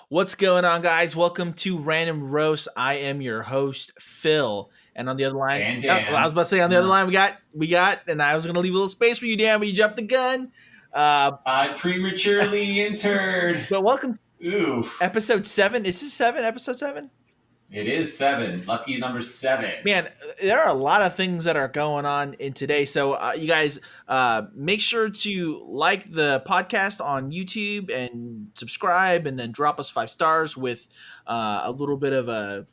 What's going on, guys? Welcome to Random Roast. I am your host, Phil, and on the other line, And I was Dan. about to say on the other line, we got, and I was gonna leave a little space for you, Dan, but you jumped the gun. Uh, I prematurely entered. but welcome to Oof. episode 7. Is this 7? Episode 7? It is 7. Lucky number 7. Man, there are a lot of things that are going on in today. So, you guys, make sure to like the podcast on YouTube and subscribe, and then drop us 5 stars with a little bit of a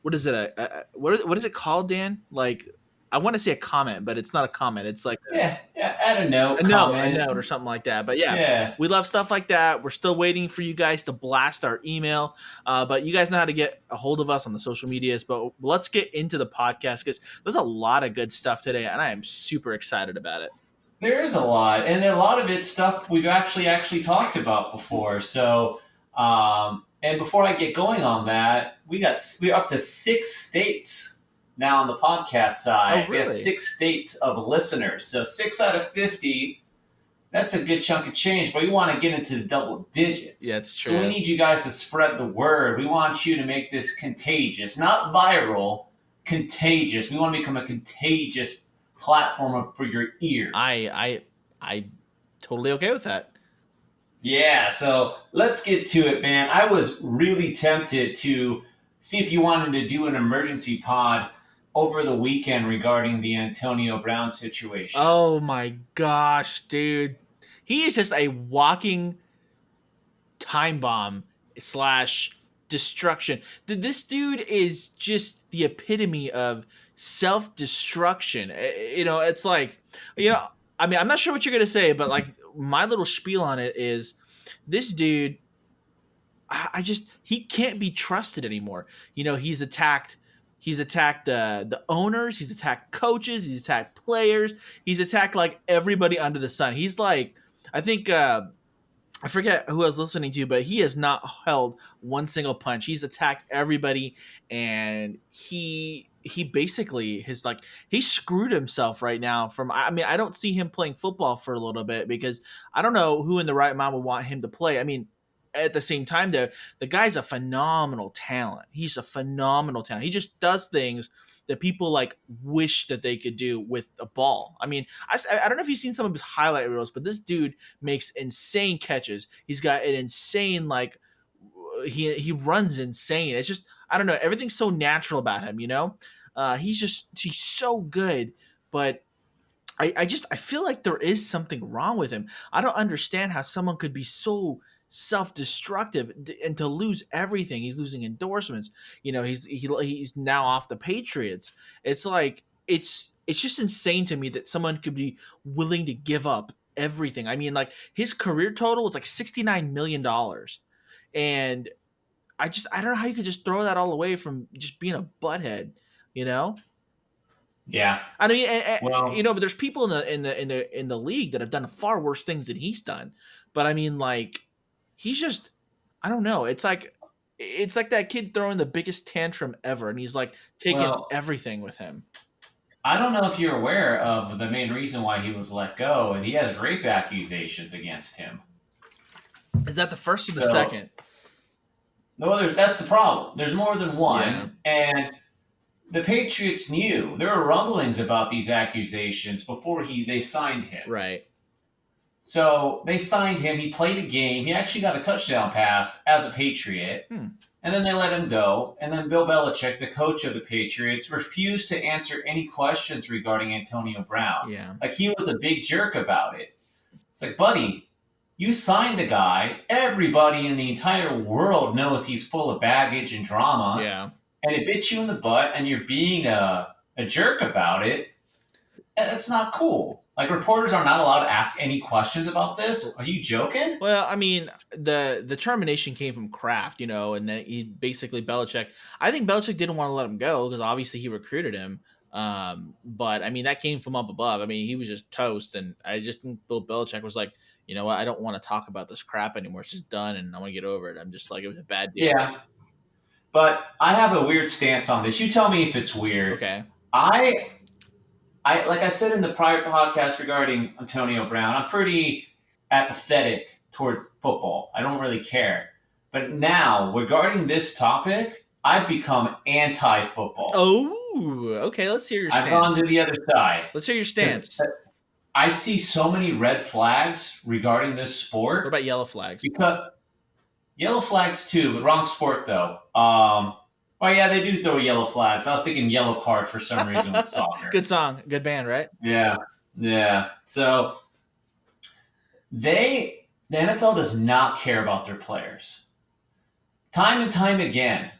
what is it? What is it called, Dan? Like, I want to say a comment, but it's not a comment. It's like Yeah. Add a note, a comment. note or something like that. But yeah, Yeah. we love stuff like that. We're still waiting for you guys to blast our email, but you guys know how to get a hold of us on the social medias. But let's get into the podcast because there's a lot of good stuff today, and I am super excited about it. There is a lot, and a lot of it's stuff we've actually talked about before. So, and before I get going on that, we're up to 6 states now on the podcast side. Oh, We have really? 6 states of listeners. So 6 out of 50. That's a good chunk of change, but we want to get into the double digits. Yeah, it's So we true. need you guys to spread the word. We want you to make this contagious, not viral, contagious. We want to become a contagious platform for your ears. I totally okay with that. Yeah, so let's get to it, man. I was really tempted to see if you wanted to do an emergency pod over the weekend regarding the Antonio Brown situation. Oh my gosh, dude. He is just a walking time bomb slash destruction. This dude is just the epitome of self-destruction. It's like, I mean, I'm not sure what you're gonna say, but like my little spiel on it is this dude, I just he can't be trusted anymore. He's attacked the owners, he's attacked coaches, he's attacked players, he's attacked like everybody under the sun. He's like, I think I forget who I was listening to, but he has not held one single punch. He's attacked everybody, and he basically he screwed himself right now. I mean, I don't see him playing football for a little bit because I don't know who in the right mind would want him to play. I mean, at the same time, the guy's a phenomenal talent. He's a phenomenal talent. He just does things that people like wish that they could do with a ball. I mean, I don't know if you've seen some of his highlight reels, but this dude makes insane catches. He's got an insane he runs insane. It's just, I don't know, everything's so natural about him. He's so good, but I feel like there is something wrong with him. I don't understand how someone could be so self-destructive and to lose everything. He's losing endorsements. He's now off the Patriots. It's like it's just insane to me that someone could be willing to give up everything. I mean, like his career total was like $69 million, and I don't know how you could just throw that all away from just being a butthead. You know. Yeah. I mean, Well, but there's people in the league that have done far worse things than he's done. But I mean, like, he's just, I don't know. It's like that kid throwing the biggest tantrum ever, and he's like taking well, everything with him. I don't know if you're aware of the main reason why he was let go, and he has rape accusations against him. Is that the first or the So, second? no, that's the problem. There's more than Yeah. one, and the Patriots knew there were rumblings about these accusations before they signed him. Right. So they signed him. He played a game. He actually got a touchdown pass as a Patriot. And then they let him go. And then Bill Belichick, the coach of the Patriots, refused to answer any questions regarding Antonio Brown. Yeah. Like, he was a big jerk about it. It's like, buddy, you signed the guy. Everybody in the entire world knows he's full of baggage and drama. Yeah. And it bit you in the butt, and you're being a jerk about it. It's not cool. Like, reporters are not allowed to ask any questions about this. Are you joking? Well, I mean, the termination came from Kraft, and then he basically Belichick. I think Belichick didn't want to let him go because obviously he recruited him. But I mean, that came from up above. I mean, he was just toast, and I just think Bill Belichick was like, you know what, I don't want to talk about this crap anymore. It's just done, and I want to get over it. I'm just like, it was a bad deal. Yeah. But I have a weird stance on this. You tell me if it's weird. Okay. I like I said in the prior podcast regarding Antonio Brown, I'm pretty apathetic towards football. I don't really care. But now, regarding this topic, I've become anti-football. Oh, okay. Let's hear your I've stance. gone to the other side Let's hear your because stance. I see so many red flags regarding this What sport. about yellow flags? Because yellow flags too, but wrong sport though. Oh yeah, they do throw yellow flags. I was thinking yellow card for some reason with soccer. Good song, good band, right? Yeah, yeah. So the NFL does not care about their players. Time and time again,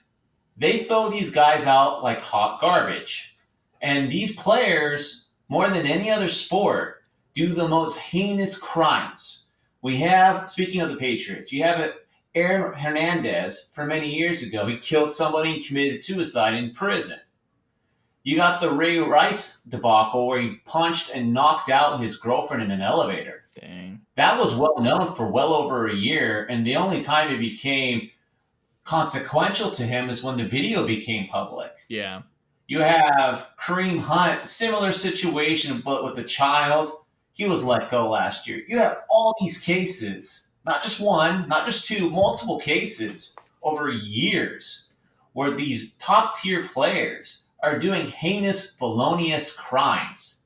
they throw these guys out like hot garbage. And these players, more than any other sport, do the most heinous crimes. We have, speaking of the Patriots, you have Aaron Hernandez from many years ago. He killed somebody and committed suicide in prison. You got the Ray Rice debacle where he punched and knocked out his girlfriend in an elevator. Dang. That was well known for well over a year, and the only time it became consequential to him is when the video became public. Yeah. You have Kareem Hunt, similar situation, but with a child. He was let go last year. You have all these cases, not just one, not just two, multiple cases over years where these top tier players are doing heinous, felonious crimes.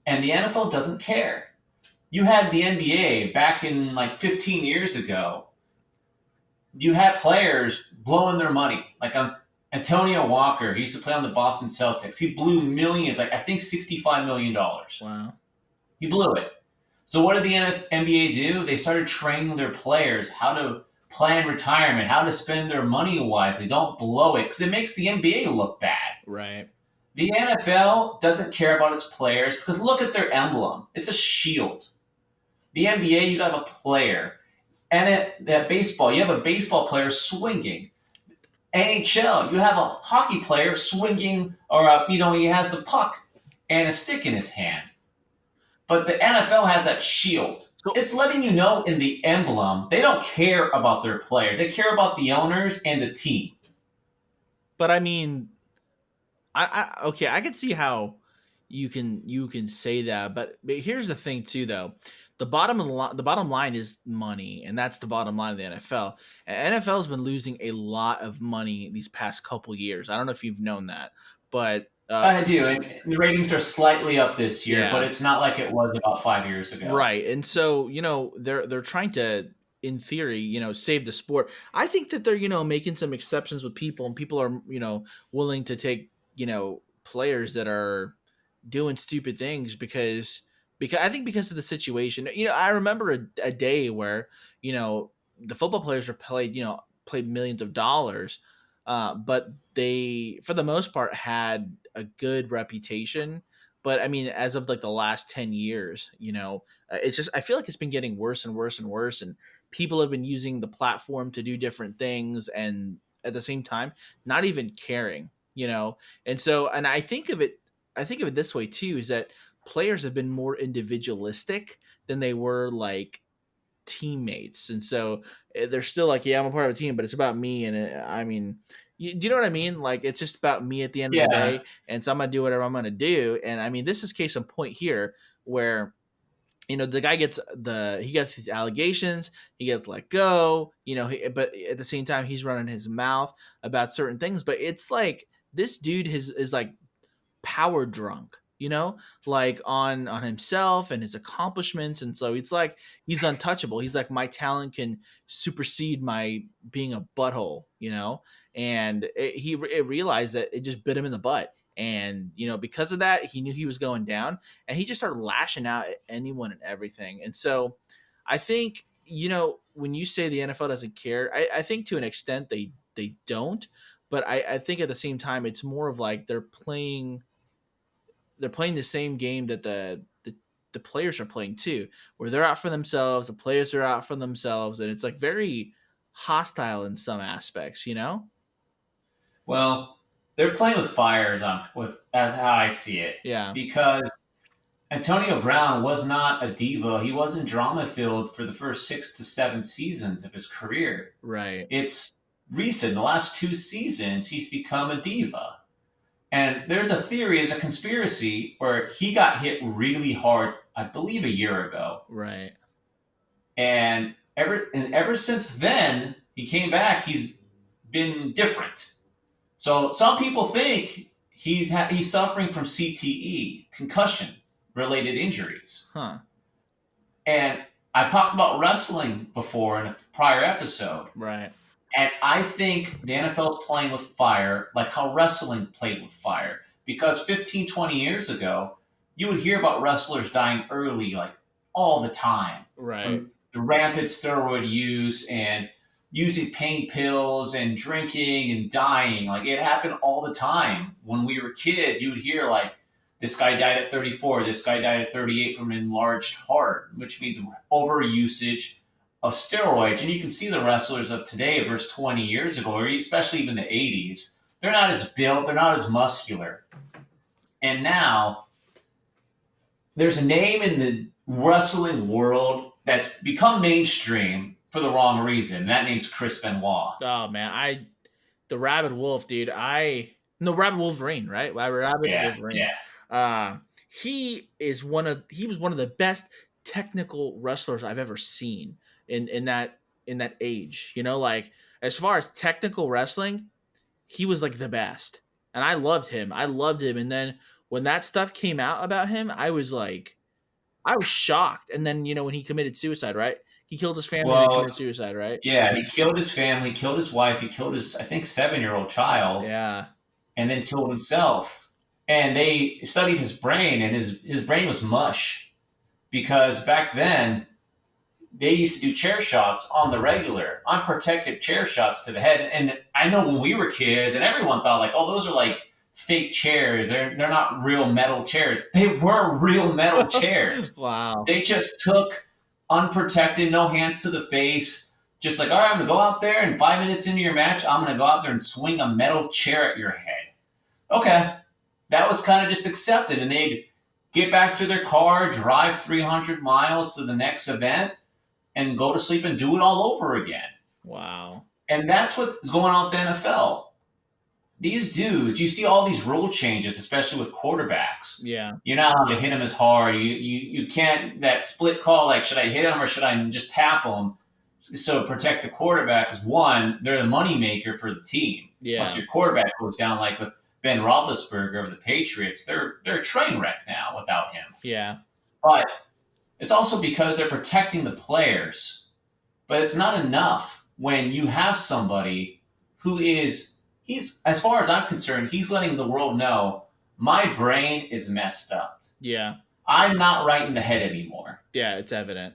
And the NFL doesn't care. You had the NBA back in like 15 years ago. You had players blowing their money. Like Antonio Walker, he used to play on the Boston Celtics. He blew millions, like I think $65 million. Wow. He blew it. So what did the NBA do? They started training their players how to plan retirement, how to spend their money wisely. Don't blow it because it makes the NBA look bad. Right. The NFL doesn't care about its players because look at their emblem. It's a shield. The NBA, you got a player. And that baseball, you have a baseball player swinging. NHL, you have a hockey player swinging, or he has the puck and a stick in his hand. But the NFL has that shield. It's letting you know in the emblem they don't care about their players. They care about the owners and the team. But I mean, okay, I can see how you can say that, but here's the thing too, though. The bottom line is money, and that's the bottom line of the NFL. And NFL has been losing a lot of money these past couple years. I don't know if you've known that, but I do, and the ratings are slightly up this year, Yeah. but it's not like it was about 5 years ago. Right. And so, they're trying to, in theory, save the sport. I think that they're, making some exceptions with people, and people are, willing to take, players that are doing stupid things because I think because of the situation. I remember a day where, the football players were played millions of dollars, but they, for the most part, had a good reputation. But I mean, as of like the last 10 years, it's just, I feel like it's been getting worse and worse and worse. And people have been using the platform to do different things. And at the same time, not even caring, And so, and I think of it this way too, is that players have been more individualistic than they were like teammates. And so they're still like, yeah, I'm a part of a team, but it's about me. And I mean, do you know what I mean? Like, it's just about me at the end of the day. And so I'm going to do whatever I'm going to do. And I mean, this is case in point here where, the guy gets these allegations, he gets let go, but at the same time, he's running his mouth about certain things. But it's like, this dude is like power drunk, like on himself and his accomplishments. And so it's like he's untouchable. He's like, my talent can supersede my being a butthole, and he realized that it just bit him in the butt. And because of that, he knew he was going down, and he just started lashing out at anyone and everything. And so I think, when you say the NFL doesn't care, I think to an extent they don't. But I think at the same time, it's more of like they're playing the same game that the players are playing too, where they're out for themselves, the players are out for themselves, and it's like very hostile in some aspects, Well, they're playing with fires with as how I see it. Yeah. Because Antonio Brown was not a diva. He wasn't drama filled for the first 6 to 7 seasons of his career. Right. It's recent, the last 2 seasons, he's become a diva. And there's a theory, there's a conspiracy where he got hit really hard, I believe a year ago. Right. And ever since then, he came back. He's been different. So some people think he's suffering from CTE, concussion related injuries. Huh. And I've talked about wrestling before in a prior episode. Right. And I think the NFL is playing with fire like how wrestling played with fire. Because 15, 20 years ago, you would hear about wrestlers dying early, like all the time. Right. From the rampant steroid use and using pain pills and drinking and dying. Like it happened all the time. When we were kids, you would hear like, this guy died at 34, this guy died at 38 from an enlarged heart, which means overusage of steroids. And you can see the wrestlers of today versus 20 years ago, or especially even the 80s, they're not as built, they're not as muscular. And now there's a name in the wrestling world that's become mainstream for the wrong reason. That name's Chris Benoit. Oh man, the Rabid Wolf, dude. No, Rabid Wolverine, right? Rabid Wolverine. Yeah. He was one of the best technical wrestlers I've ever seen in that age. You know, like as far as technical wrestling, he was like the best. And I loved him. And then when that stuff came out about him, I was shocked. And then, when he committed suicide, right? He killed his family and committed suicide, right? Yeah, he killed his family, killed his wife, he killed his, I think, 7-year-old child. Yeah. And then killed himself. And they studied his brain, and his brain was mush. Because back then, they used to do chair shots on the regular, unprotected chair shots to the head. And I know when we were kids, and everyone thought like, oh, those are like fake chairs. They're not real metal chairs. They were real metal chairs. Wow. They just took unprotected, no hands to the face. Just like, all right, I'm going to go out there, and 5 minutes into your match, I'm going to go out there and swing a metal chair at your head. Okay. That was kind of just accepted. And they'd get back to their car, drive 300 miles to the next event, and go to sleep and do it all over again. Wow. And that's what's going on with the NFL. These dudes, you see all these rule changes, especially with quarterbacks. Yeah. You're not allowed to hit him as hard. You can't, that split call, like, should I hit him or should I just tap him? So protect the quarterback is one, they're the money maker for the team. Yeah. Once your quarterback goes down, like with Ben Roethlisberger of the Patriots, they're a train wreck now without him. Yeah. But it's also because they're protecting the players. But it's not enough when you have somebody who he's, as far as I'm concerned, he's letting the world know, my brain is messed up. Yeah. I'm not right in the head anymore. Yeah, it's evident.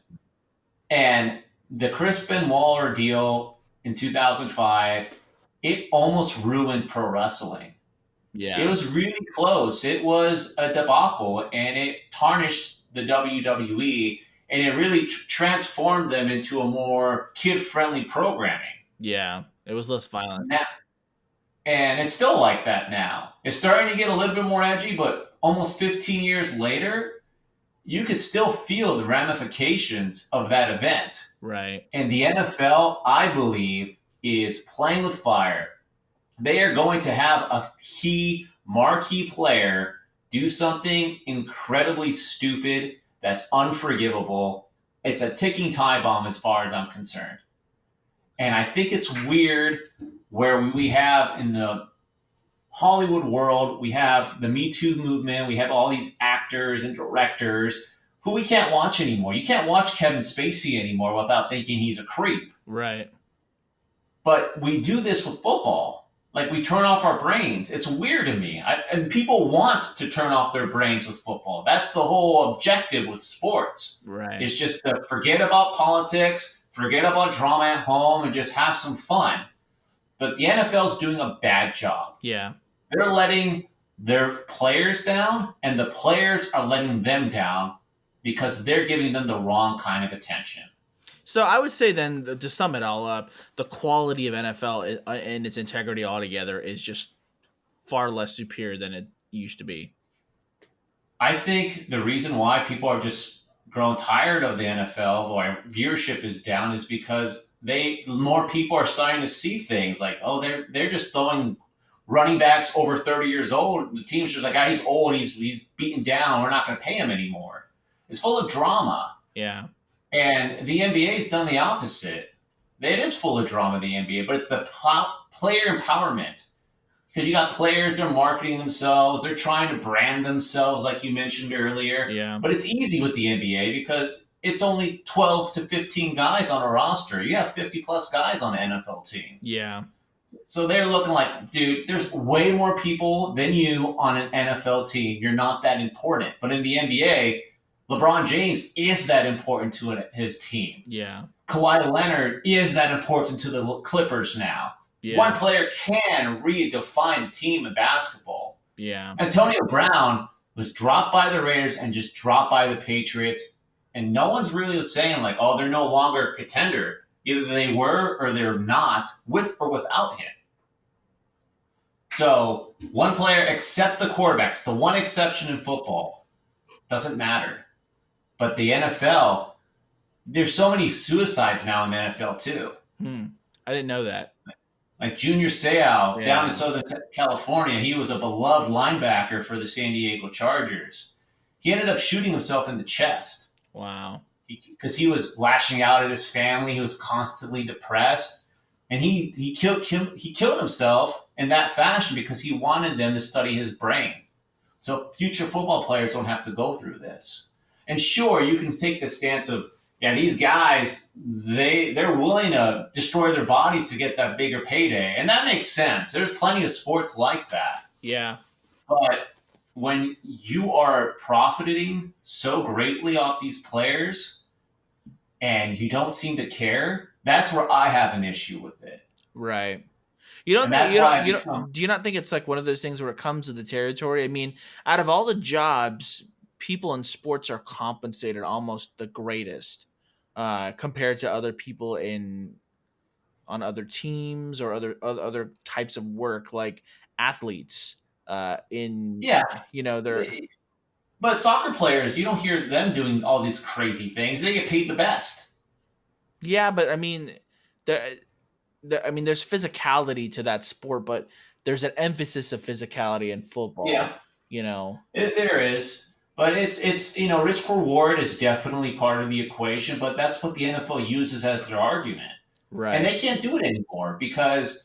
And the Chris Benoit ordeal in 2005, it almost ruined pro wrestling. Yeah. It was really close. It was a debacle, and it tarnished the WWE, and it really transformed them into a more kid-friendly programming. Yeah, it was less violent. Now, and it's still like that now. It's starting to get a little bit more edgy, but almost 15 years later, you could still feel the ramifications of that event. Right. And the NFL, I believe, is playing with fire. They are going to have a key marquee player do something incredibly stupid that's unforgivable. It's a ticking time bomb as far as I'm concerned. And I think it's weird where we have in the Hollywood world, we have the Me Too movement, we have all these actors and directors who we can't watch anymore. You can't watch Kevin Spacey anymore without thinking he's a creep. Right. But we do this with football. Like, we turn off our brains. It's weird to me. And people want to turn off their brains with football. That's the whole objective with sports. Right. It's just to forget about politics, forget about drama at home, and just have some fun. But the NFL is doing a bad job. Yeah. They're letting their players down, and the players are letting them down because they're giving them the wrong kind of attention. So I would say then, to sum it all up, the quality of NFL and its integrity altogether is just far less superior than it used to be. I think the reason why people are just grown tired of the NFL, or viewership is down, is because more people are starting to see things like, oh, they're just throwing running backs over 30 years old. The team's just like, ah, he's old, he's beaten down, we're not going to pay him anymore. It's full of drama. Yeah. And the NBA's done the opposite. It is full of drama in the NBA, but it's the player empowerment. Because you got players, they're marketing themselves, they're trying to brand themselves, like you mentioned earlier. Yeah. But it's easy with the NBA because it's only 12 to 15 guys on a roster. You have 50 plus guys on an NFL team. Yeah. So they're looking like, dude, there's way more people than you on an NFL team. You're not that important. But in the NBA, LeBron James is that important to his team. Yeah. Kawhi Leonard is that important to the Clippers now. Yeah. One player can redefine a team in basketball. Yeah. Antonio Brown was dropped by the Raiders and just dropped by the Patriots. And no one's really saying, like, oh, they're no longer a contender. Either they were or they're not, with or without him. So one player, except the quarterbacks, the one exception in football, doesn't matter. But the NFL, there's so many suicides now in the NFL too. I didn't know that. Like Junior Seau down in Southern California, he was a beloved linebacker for the San Diego Chargers. He ended up shooting himself in the chest. Wow. Because he was lashing out at his family. He was constantly depressed. And he killed himself in that fashion because he wanted them to study his brain. So future football players don't have to go through this. And sure, you can take the stance of, yeah, these guys, they're willing to destroy their bodies to get that bigger payday. And that makes sense. There's plenty of sports like that. Yeah. But when you are profiting so greatly off these players and you don't seem to care, that's where I have an issue with it. Right. Do you not think it's like one of those things where it comes to the territory? I mean, out of all the jobs, people in sports are compensated almost the greatest compared to other people on other teams or other types of work, like athletes. They're. But soccer players, you don't hear them doing all these crazy things. They get paid the best. Yeah, but I mean, there's physicality to that sport, but there's an emphasis of physicality in football. Yeah, there is. But it's risk reward is definitely part of the equation, but that's what the NFL uses as their argument. Right. And they can't do it anymore because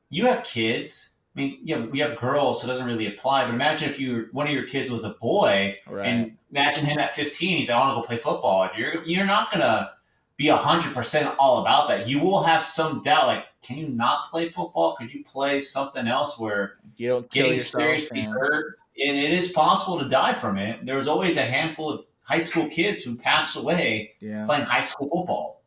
you have kids. I mean, we have girls, so it doesn't really apply. But imagine if one of your kids was a boy, right, and imagine him at 15. He's like, I want to go play football. You're not gonna be 100% all about that. You will have some doubt, like, can you not play football? Could you play something else where you don't getting seriously hurt? And it is possible to die from it. There's always a handful of high school kids who pass away playing high school football.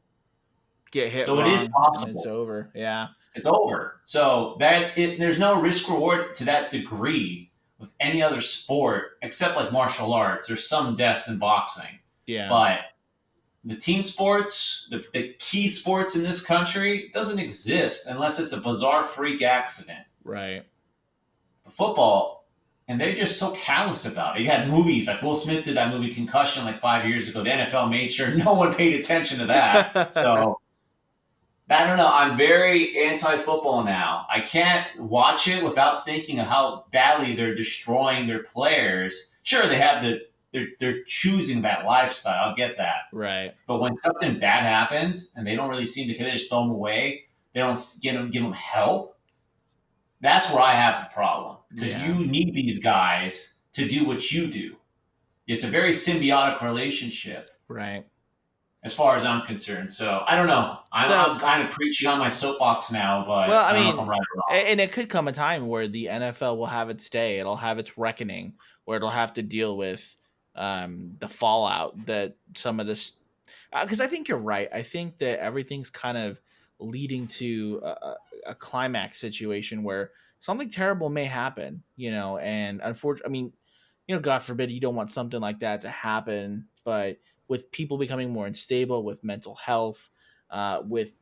Get hit, so it is possible. It's over. Yeah, it's over. So there's no risk reward to that degree with any other sport except like martial arts. There's some deaths in boxing. Yeah, but the team sports, the key sports in this country, doesn't exist unless it's a bizarre freak accident. Right. Football. And they're just so callous about it. You had movies like Will Smith did that movie Concussion like 5 years ago. The NFL made sure no one paid attention to that. So I don't know. I'm very anti-football now. I can't watch it without thinking of how badly they're destroying their players. Sure, they have they're choosing that lifestyle. I'll get that. Right. But when something bad happens and they don't really seem to care, they just throw them away. They don't give them help. That's where I have the problem. Because you need these guys to do what you do. It's a very symbiotic relationship. Right. As far as I'm concerned. So, I don't know. I'm kind of preaching on my soapbox now, but I don't know if I'm right or wrong. And it could come a time where the NFL will have its day. It'll have its reckoning, where it'll have to deal with the fallout that some of this... Because I think you're right. I think that everything's kind of leading to a climax situation where something terrible may happen, and unfortunately, God forbid you don't want something like that to happen, but with people becoming more unstable, with mental health, with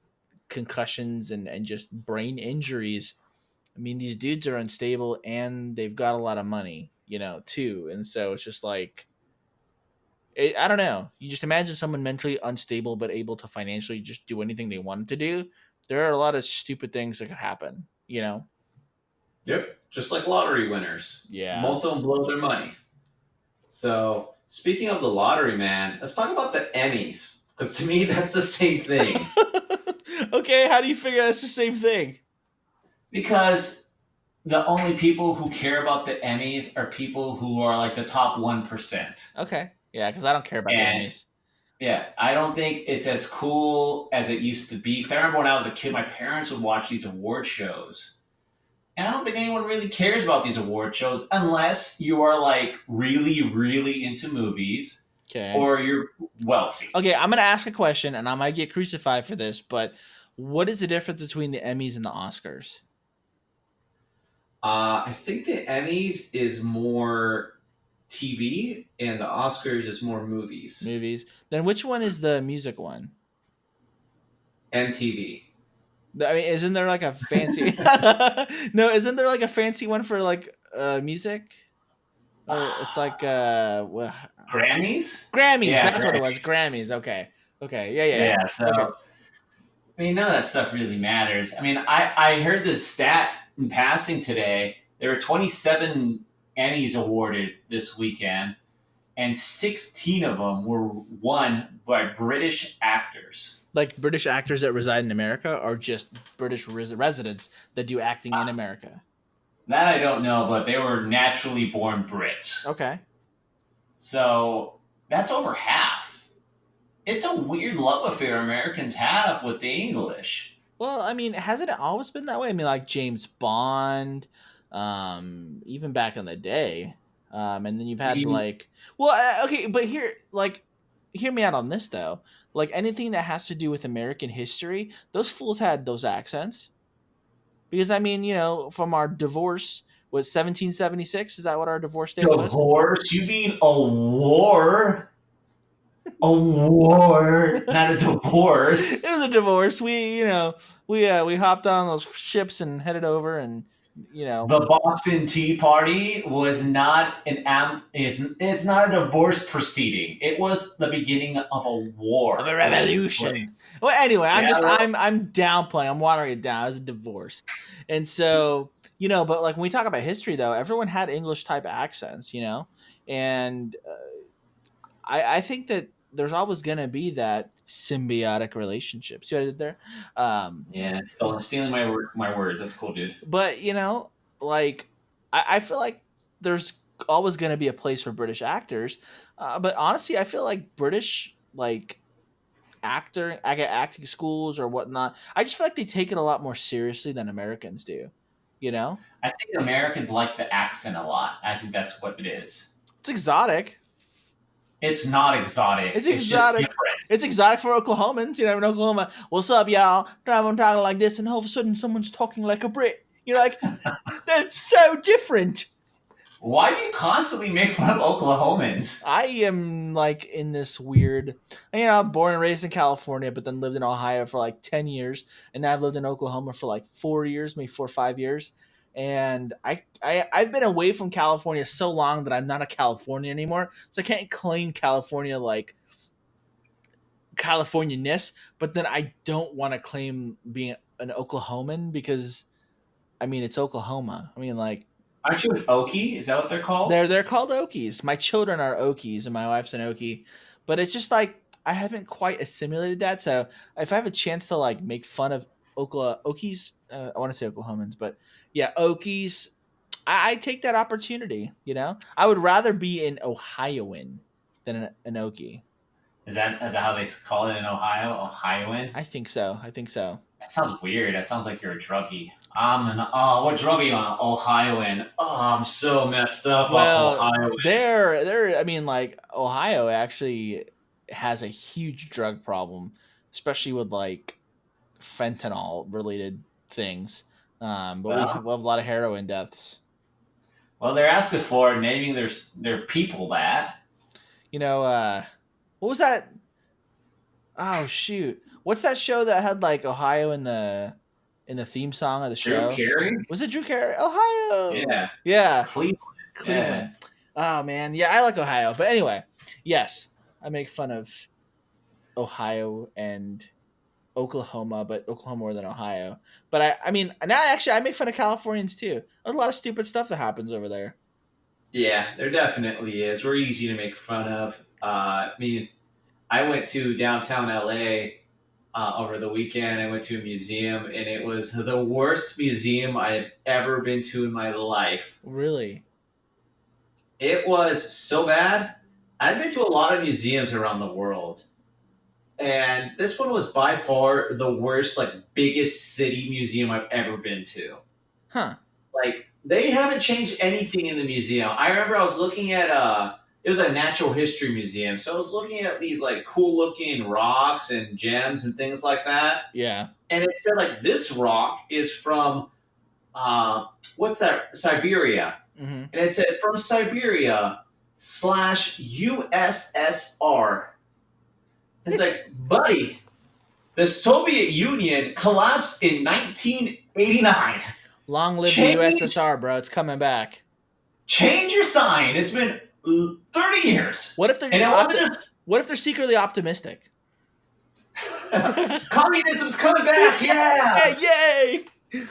concussions and just brain injuries, these dudes are unstable and they've got a lot of money, too. And so it's just like, I don't know. You just imagine someone mentally unstable but able to financially just do anything they wanted to do. There are a lot of stupid things that could happen, Yep, just like lottery winners. Yeah. Most of them blow their money. So, speaking of the lottery, man, let's talk about the Emmys. Because to me, that's the same thing. Okay, how do you figure that's the same thing? Because the only people who care about the Emmys are people who are like the top 1%. Okay, yeah, because I don't care about the And Emmys. yeah, I don't think it's as cool as it used to be. Because I remember when I was a kid, my parents would watch these award shows. And I don't think anyone really cares about these award shows unless you are like really, really into movies Okay. or you're wealthy. Okay, I'm gonna ask a question, and I might get crucified for this, but what is the difference between the Emmys and the Oscars? I think the Emmys is more TV and the Oscars is more movies. Movies. Then which one is the music one? MTV. I mean, isn't there like a fancy? No, isn't there like a fancy one for like music? Or it's like Grammys? Grammys. Yeah, That's what it was. Grammys. Grammys. Okay. Okay. Yeah. Yeah. Yeah, Yeah. Okay. so I mean, none of that stuff really matters. I mean, I heard this stat in passing today. There were 27 Emmys awarded this weekend, and 16 of them were won by British actors. Like British actors that reside in America, or just British residents that do acting in America. That I don't know, but they were naturally born Brits. Okay. So that's over half. It's a weird love affair Americans have with the English. Well, I mean, hasn't it always been that way? I mean, like James Bond, even back in the day, and then you've I had mean, like, well, okay, but here, like, hear me out on this though. Like anything that has to do with American history, those fools had those accents. Because I mean, from our divorce was 1776. Is that what our divorce date was? divorce? You mean a war? A war, not a divorce. It was a divorce. We hopped on those ships and headed over, and you know, The Boston Tea Party was not it's not a divorce proceeding. It was the beginning of a of war a that took place. revolution. Well, anyway, I'm Yeah, just I'm downplaying. I'm watering it down as a divorce, and so but like when we talk about history, though, everyone had English type accents, and I think that there's always gonna be that symbiotic relationship. See what I did there? yeah. Still stealing my words. That's cool, dude. But like I feel like there's always going to be a place for British actors. But honestly, I feel like British like acting schools or whatnot. I just feel like they take it a lot more seriously than Americans do. You know, I think Americans like the accent a lot. I think that's what it is. it's exotic. It's not exotic. It's It's just exotic. different. It's exotic for Oklahomans. In Oklahoma, what's up, y'all? I'm talking like this, and all of a sudden, someone's talking like a Brit. You're like, that's so different. Why do you constantly make fun of Oklahomans? I am like in this weird, I'm born and raised in California, but then lived in Ohio for like 10 years. And now I've lived in Oklahoma for like 4 years, maybe 4 or 5 years. And I've been away from California so long that I'm not a Californian anymore. So I can't claim California like California-ness, but then I don't want to claim being an Oklahoman because I mean, it's Oklahoma. I mean, like, Aren't you an Okie? Is that what they're called? they're called Okies. My children are Okies, and my wife's an Okie. But it's just like I haven't quite assimilated that. So if I have a chance to like make fun of Okies, I want to say Oklahomans, but yeah, Okies, I take that opportunity. I would rather be an Ohioan than an Okie. Is that how they call it in Ohio? Ohioan? I think so. I think so. That sounds weird. That sounds like you're a druggie. What drug are you on? Ohioan. Oh, I'm so messed up off Well, Ohioan. there. I mean, like Ohio actually has a huge drug problem, especially with like fentanyl related things. But Well, we have a lot of heroin deaths. they're asking for naming their people that. You know, what was that? Oh shoot, what's that show that had like Ohio in the theme song of the Drew show? Carey? Was it Drew Carey? Ohio. Yeah. Yeah, Cleveland. Yeah. Cleveland. Oh man, yeah, I like Ohio. But anyway, yes, I make fun of Ohio and Oklahoma, but Oklahoma more than Ohio. But I mean, now actually I make fun of Californians too. There's a lot of stupid stuff that happens over there. Yeah, there definitely is. We're easy to make fun of. I mean, I went to downtown LA over the weekend. I went to a museum, and it was the worst museum I've ever been to in my life. Really? It was so bad. I've been to a lot of museums around the world, and this one was by far the worst, like biggest city museum I've ever been to. Huh. Like they haven't changed anything in the museum. I remember I was looking at it was a natural history museum, so I was looking at these like cool looking rocks and gems and things like that. Yeah. And it said like this rock is from what's that, Siberia, Mm-hmm. and it said from Siberia slash USSR. It's like, buddy, the Soviet Union collapsed in 1989. Long live Change- the USSR, bro. It's coming back. Change your sign. It's been 30 years. What if they're what if they're secretly optimistic? Communism's coming back. Yeah. Hey, yay!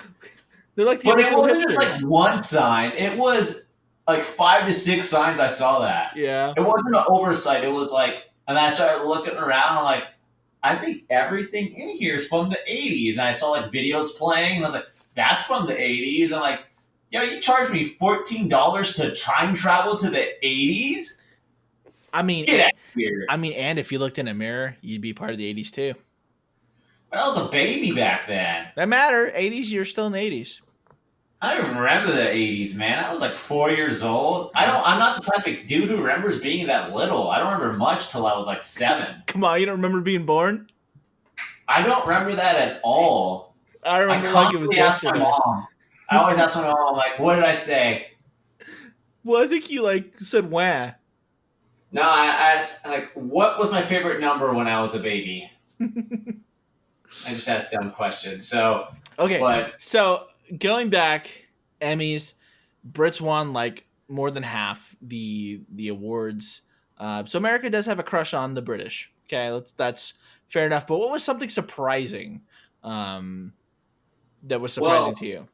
They're like the But it original wasn't just hipsters. like one sign. It was like 5 to 6 signs I saw that. Yeah. It wasn't an oversight. It was like, and I started looking around. I'm like, I think everything in here is from the 80s. And I saw like videos playing, and I was like, that's from the 80s. I'm like, yo, you charged me $14 to time travel to the 80s? I mean, Get out of here. and if you looked in a mirror, you'd be part of the 80s too. I was a baby back then. That matter. 80s, you're still in the 80s. I don't remember the 80s, man. I was like 4 years old. I'm not the type of dude who remembers being that little. I don't remember much till I was like 7. Come on, you don't remember being born? I don't remember that at all. I remember I like it was constantly ask my yesterday. mom. I always ask my mom, like, what did I say? Well, I think you like said wah. No, I asked, like, what was my favorite number when I was a baby? I just asked dumb questions. So, Okay, but so going back, Emmys, Brits won like more than half the awards. So America does have a crush on the British. Okay, that's fair enough. But what was something surprising that was surprising to you?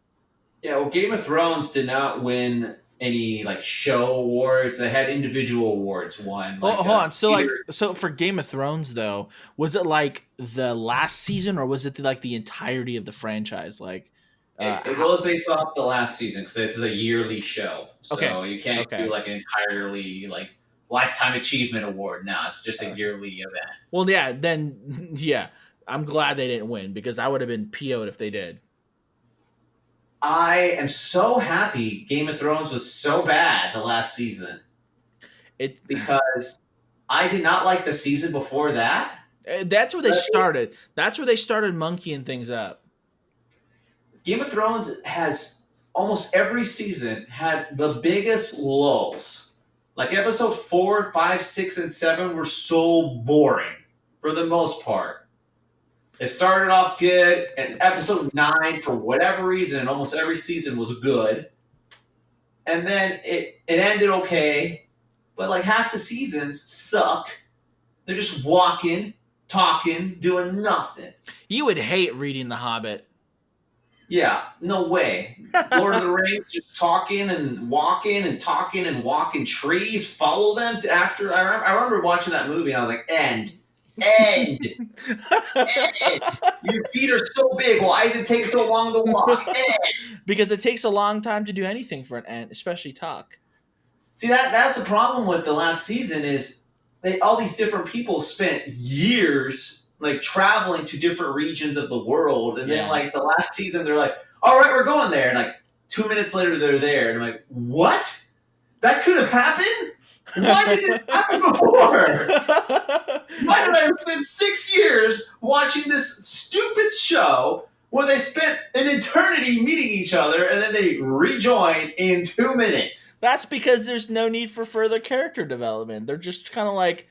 yeah, well, Game of Thrones did not win any like show awards. They had individual awards won. Like, Hold on. So either- so for Game of Thrones though, was it like the last season or was it like the entirety of the franchise? Like it goes based off the last season because this is a yearly show, so Okay, you can't okay. do like an entirely like lifetime achievement award. No, it's just a yearly event. well, yeah, then yeah, I'm glad they didn't win because I would have been PO'd if they did. I am so happy Game of Thrones was so bad the last season It because I did not like the season before that. that's where they started. That's where they started monkeying things up. Game of Thrones has almost every season had the biggest lulls. Like episode 4, 5, 6, and 7 were so boring for the most part. It started off good, and episode 9, for whatever reason, almost every season was good. And then it ended okay, but like half the seasons suck. They're just walking, talking, doing nothing. You would hate reading The Hobbit. Yeah, no way. Lord of the Rings, just talking and walking and talking and walking trees, follow them to after. I remember watching that movie and I was like, end. Your feet are so big. Why does it take so long to walk? Because it takes a long time to do anything for an ant, especially talk. See, that's the problem with the last season is all these different people spent years like traveling to different regions of the world, and then like the last season they're like, all right, we're going there, and like 2 minutes later they're there, and I'm like, what? That could have happened? Why didn't it happen before? Why did I spend 6 years watching this stupid show where they spent an eternity meeting each other and then they rejoin in 2 minutes? That's because there's no need for further character development. They're just kind of like,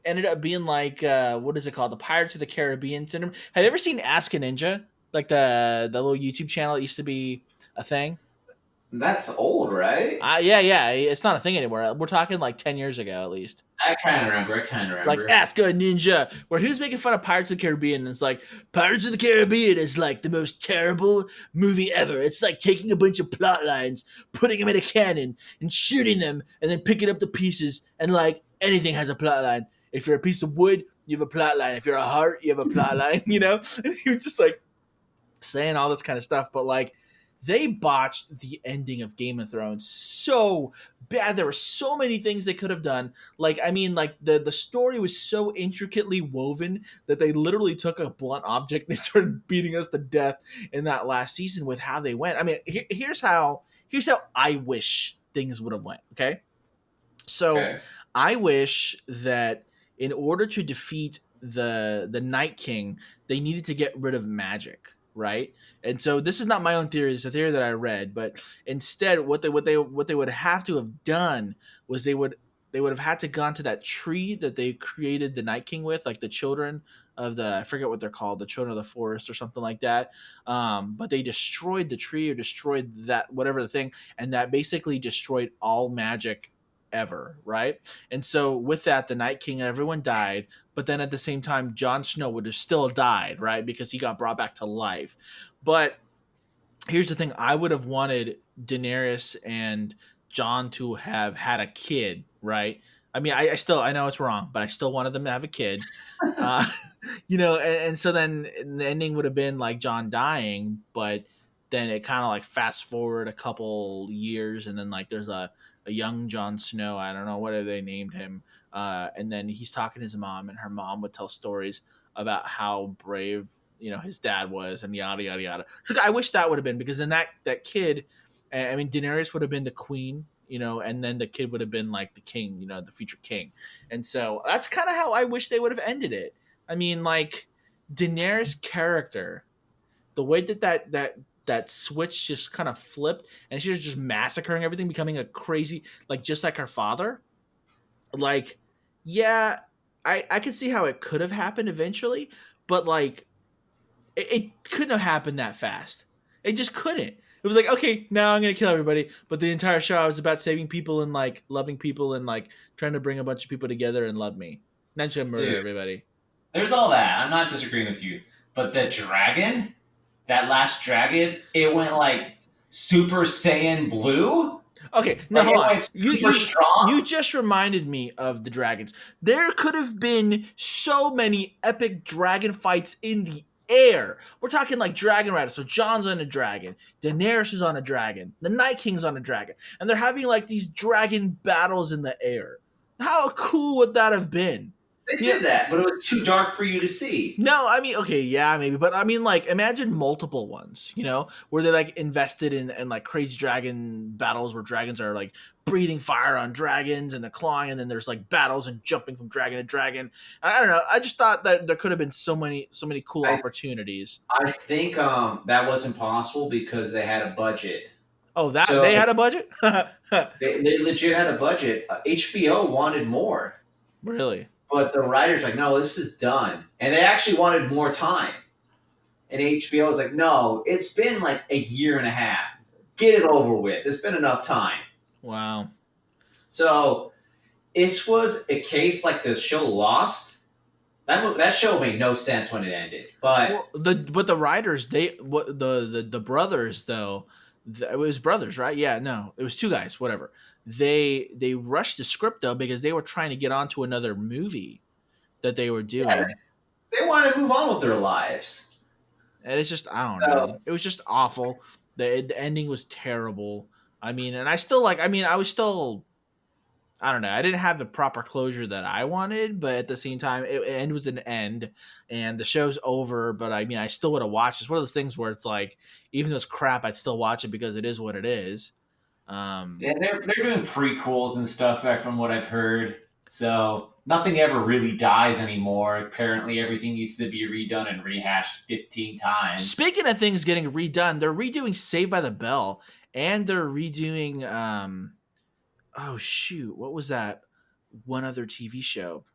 ended up being like, what is it called? The Pirates of the Caribbean syndrome. Have you ever seen Ask a Ninja? Like the little YouTube channel that used to be a thing? That's old, right? Yeah. It's not a thing anymore. We're talking like 10 years ago at least. I kind of remember. Like Ask a Ninja, where he was making fun of Pirates of the Caribbean, and it's like, Pirates of the Caribbean is like the most terrible movie ever. It's like taking a bunch of plot lines, putting them in a cannon, and shooting them, and then picking up the pieces, and like anything has a plot line. If you're a piece of wood, you have a plot line. If you're a heart, you have a plot line. You know, and he was just like saying all this kind of stuff, but like they botched the ending of Game of Thrones so bad. There were so many things they could have done. Like, I mean, like the story was so intricately woven that they literally took a blunt object and they started beating us to death in that last season with how they went. I mean, here's how I wish things would have went. Okay, so Okay. I wish that in order to defeat the Night King, they needed to get rid of magic, right? And so this is not my own theory; it's a theory that I read. But instead, what they would have to have done was they would have had to gone to that tree that they created the Night King with, like the children of the, I forget what they're called, the children of the forest or something like that. But they destroyed the tree or destroyed that whatever the thing, and that basically destroyed all magic ever, right? And so with that, the Night King and everyone died, but then at the same time, Jon Snow would have still died, right? Because he got brought back to life. But here's the thing: I would have wanted Daenerys and Jon to have had a kid, right? I mean, I know it's wrong, but I still wanted them to have a kid. Uh, and so then the ending would have been like John dying, but then it kind of like fast forward a couple years, and then like there's a young Jon Snow. I don't know what have they named him, and then he's talking to his mom, and her mom would tell stories about how brave his dad was, and yada yada yada. So I wish that would have been, because then that kid, I mean, Daenerys would have been the queen. And then the kid would have been like the king, the future king. And so that's kind of how I wish they would have ended it. I mean, like Daenerys' character, the way that switch just kind of flipped, and she was just massacring everything, becoming a crazy, like just like her father. Like, yeah, I could see how it could have happened eventually, but like it couldn't have happened that fast. It just couldn't. It was like, okay, now I'm gonna kill everybody, but the entire show I was about saving people and like loving people and like trying to bring a bunch of people together and love me. Not just murder Dude, everybody. there's all that. I'm not disagreeing with you. But the dragon, that last dragon, it went like Super Saiyan blue. Okay, no, Like hold it on. went You super you strong. you just reminded me of the dragons. There could have been so many epic dragon fights in the air. We're talking like dragon riders. So John's on a dragon, Daenerys is on a dragon, the Night King's on a dragon, and they're having like these dragon battles in the air. How cool would that have been? They You know, did that, but it was too dark for you to see. no, I mean, okay, yeah, maybe, but I mean, like, imagine multiple ones, where they like invested in like crazy dragon battles where dragons are like breathing fire on dragons and they're clawing, and then there's like battles and jumping from dragon to dragon. I don't know. I just thought that there could have been so many cool I opportunities. I think that wasn't possible because they had a budget. Oh, that So they had a budget? they legit had a budget. HBO wanted more, Really? but the writers were like, no, this is done, and they actually wanted more time. And HBO was like, no, it's been like a year and a half. Get it over with. There's been enough time. Wow. So this was a case like the show Lost. That show made no sense when it ended. But Well, the writers, the brothers though, it was brothers, right? Yeah, no, it was two guys, whatever. They rushed the script though because they were trying to get onto another movie that they were yeah, doing, they wanted to move on with their lives. and it's just, I don't So know, it was just awful. The ending was terrible. I mean, and I still like, I mean, I was still, I don't know. I didn't have the proper closure that I wanted, but at the same time, end was an end, and the show's over. But I mean, I still would have watched. It's one of those things where it's like, even though it's crap, I'd still watch it because it is what it is. Um, yeah, they're doing prequels and stuff from what I've heard. So nothing ever really dies anymore. Apparently, everything needs to be redone and rehashed 15 times. Speaking of things getting redone, they're redoing Saved by the Bell, and they're redoing. Oh shoot, what was that? One other TV show,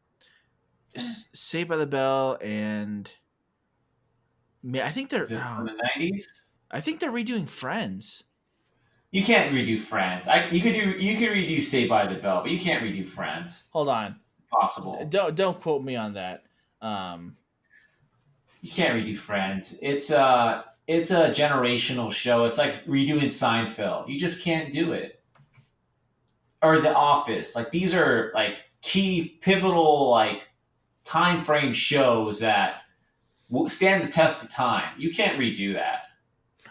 Saved by the Bell, and I think they're. Is it from Oh, the 90s? I think they're redoing Friends. You can't redo Friends. You could redo Saved by the Bell, but you can't redo Friends. Hold on. It's impossible. Don't quote me on that. You can't redo Friends. It's a generational show. It's like redoing Seinfeld. You just can't do it. Or The Office. Like these are like key pivotal like time frame shows that will stand the test of time. You can't redo that.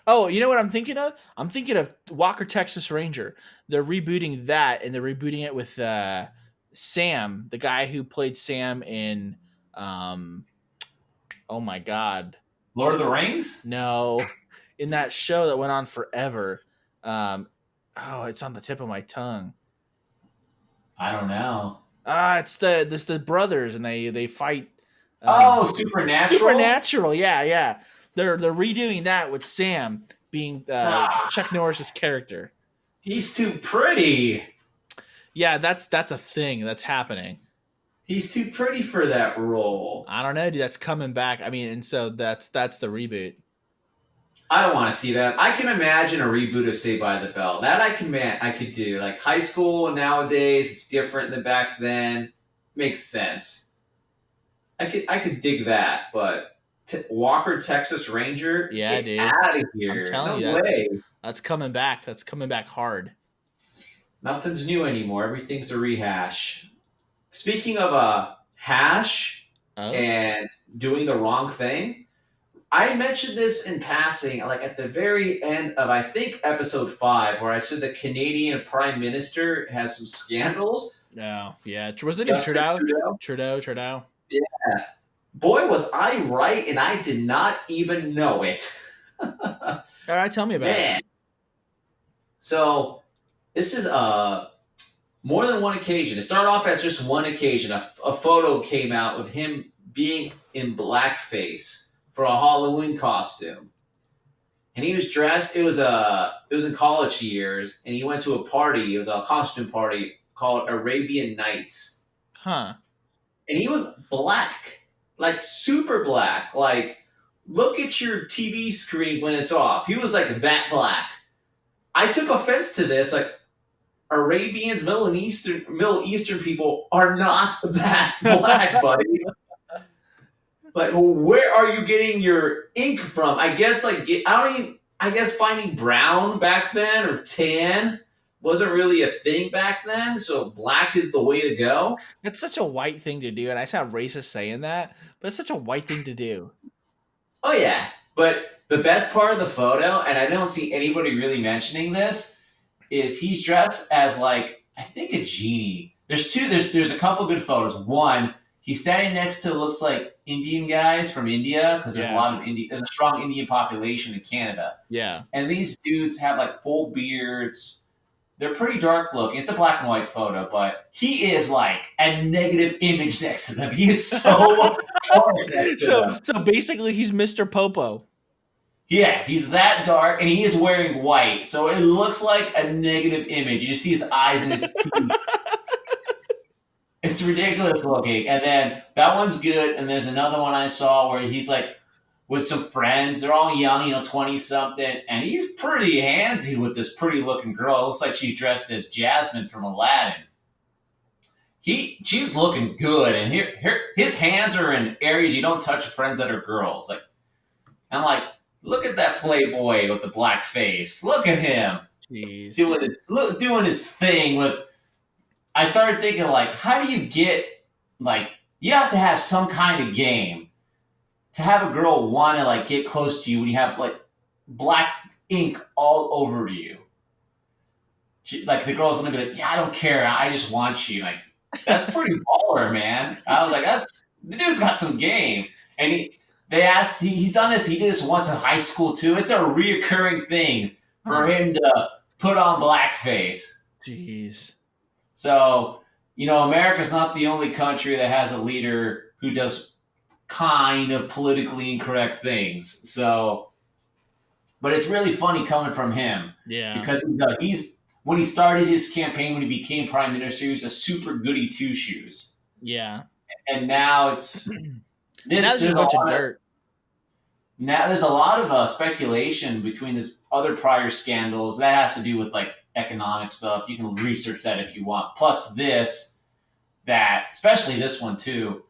Oh, you know what I'm thinking of? I'm thinking of Walker Texas Ranger. They're rebooting that, and they're rebooting it with Sam, the guy who played Sam in. Um, oh my God, Lord of the Rings? no, in that show that went on forever. Um, oh, it's on the tip of my tongue. I don't know. It's the brothers, and they fight. Oh, Supernatural? Supernatural, yeah, yeah. They're redoing that with Sam being Ah, Chuck Norris's character. he's too pretty. Yeah, that's a thing that's happening. He's too pretty for that role. I don't know, dude. That's coming back. I mean, and so that's the reboot. I don't want to see that. I can imagine a reboot of Saved by the Bell. That I could do. Like high school nowadays, it's different than back then. Makes sense. I could dig that, but Walker Texas Ranger, Yeah, get dude. out of here. I'm telling No you, way. that's coming back. That's coming back hard. Nothing's new anymore. Everything's a rehash. Speaking of a hash Oh, and doing the wrong thing, I mentioned this in passing, like at the very end of I think episode 5, where I said the Canadian Prime Minister has some scandals. no, yeah. Was it Justin Trudeau? Trudeau. Trudeau. Yeah. Boy, was I right, and I did not even know it. All right, tell me about Man. it. So this is more than one occasion. It started off as just one occasion. A photo came out of him being in blackface for a Halloween costume, and he was dressed. It was in college years, and he went to a party. It was a costume party called Arabian Nights, Huh? and he was black, like super black. Like, look at your TV screen when it's off. He was like that black. I took offense to this. Like, Arabians, Middle Eastern people are not that black, buddy. Like, where are you getting your ink from? I guess I guess finding brown back then or tan wasn't really a thing back then. So black is the way to go. It's such a white thing to do, and I sound racist saying that, but it's such a white thing to do. Oh yeah, but the best part of the photo, and I don't see anybody really mentioning this, is he's dressed as like I think a genie. There's a couple good photos. One, he's standing next to looks like Indian guys from India because there's a lot of there's a strong Indian population in Canada. Yeah. And these dudes have like full beards. They're pretty dark looking. It's a black and white photo, but he is like a negative image next to them. He is so dark next to them. So basically he's Mr. Popo. Yeah, he's that dark, and he is wearing white, so it looks like a negative image. You just see his eyes and his teeth. It's ridiculous looking. And then that one's good, and there's another one I saw where he's like with some friends. They're all young, 20-something, and he's pretty handsy with this pretty-looking girl. It looks like she's dressed as Jasmine from Aladdin. She's looking good, and his hands are in areas you don't touch with friends that are girls. Like, I'm like, look at that playboy with the black face. Look at him. Jeez. Doing his thing with. I started thinking, like, how do you get, like, you have to have some kind of game to have a girl want to, like, get close to you when you have, like, black ink all over you. Like, the girl's going to be like, yeah, I don't care. I just want you. Like, that's pretty baller, man. I was like, the dude's got some game. And they asked, he's done this, he did this once in high school, too. It's a reoccurring thing for him to put on blackface. Jeez. So, America's not the only country that has a leader who does kind of politically incorrect things. So, but it's really funny coming from him. Yeah. Because when he started his campaign, when he became prime minister, he was a super goody two-shoes. Yeah. And now it's There's a bunch of dirt. Now there's a lot of speculation between his other prior scandals that has to do with like economic stuff. You can research that if you want. Plus that especially this one too,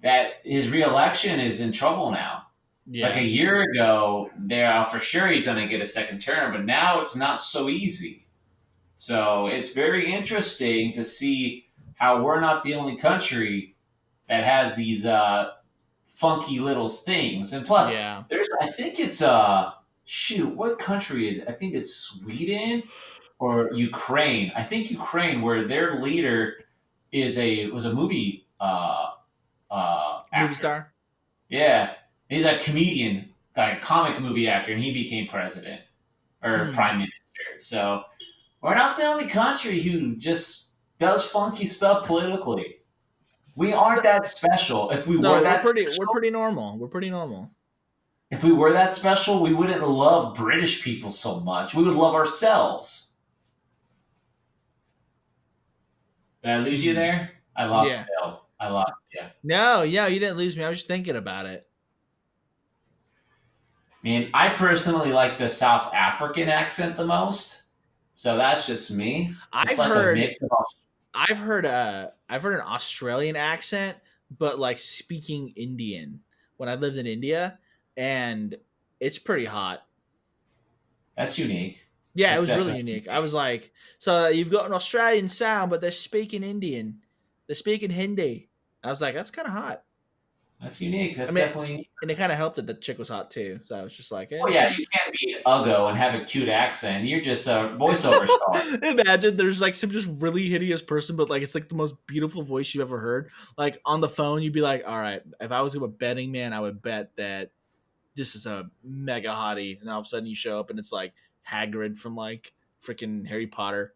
that his reelection is in trouble now. Yeah. Like a year ago, there for sure he's going to get a second term, but now it's not so easy. So it's very interesting to see how we're not the only country that has these funky little things. And plus, Yeah. I think it's shoot, what country is it? I think it's Sweden or Ukraine. I think Ukraine, where their leader was a movie Movie actor. star. Yeah, he's a comedian, like comic movie actor, and he became president or Hmm. prime minister. So we're not the only country who just does funky stuff politically. We aren't So, that special. If we so were we're that pretty we're special, pretty normal. We're pretty normal. if we were that special, we wouldn't love British people so much. We would love ourselves. Did I lose you Hmm. there? I lost Yeah. Bill. I lost you. No, yeah, you didn't lose me. I was just thinking about it. I mean, I personally like the South African accent the most. So that's just me. It's I've like a heard mix of I've heard an Australian accent, but like speaking Indian when I lived in India, and it's pretty hot. that's unique. Yeah, it That's was really definitely unique. I unique. was like, so you've got an Australian sound, but they're speaking Indian, they're speaking Hindi. I was like, that's kind of hot. That's unique. I That's mean, definitely unique. and it kind of helped that the chick was hot too. So I was just like, Oh it's yeah, kind you can't be Uggo and have a cute accent. You're just a voiceover star. of. Imagine there's like some just really hideous person, but like it's like the most beautiful voice you've ever heard. Like on the phone, you'd be like, all right, if I was a betting man, I would bet that this is a mega hottie, and all of a sudden you show up and it's like Hagrid from like freaking Harry Potter.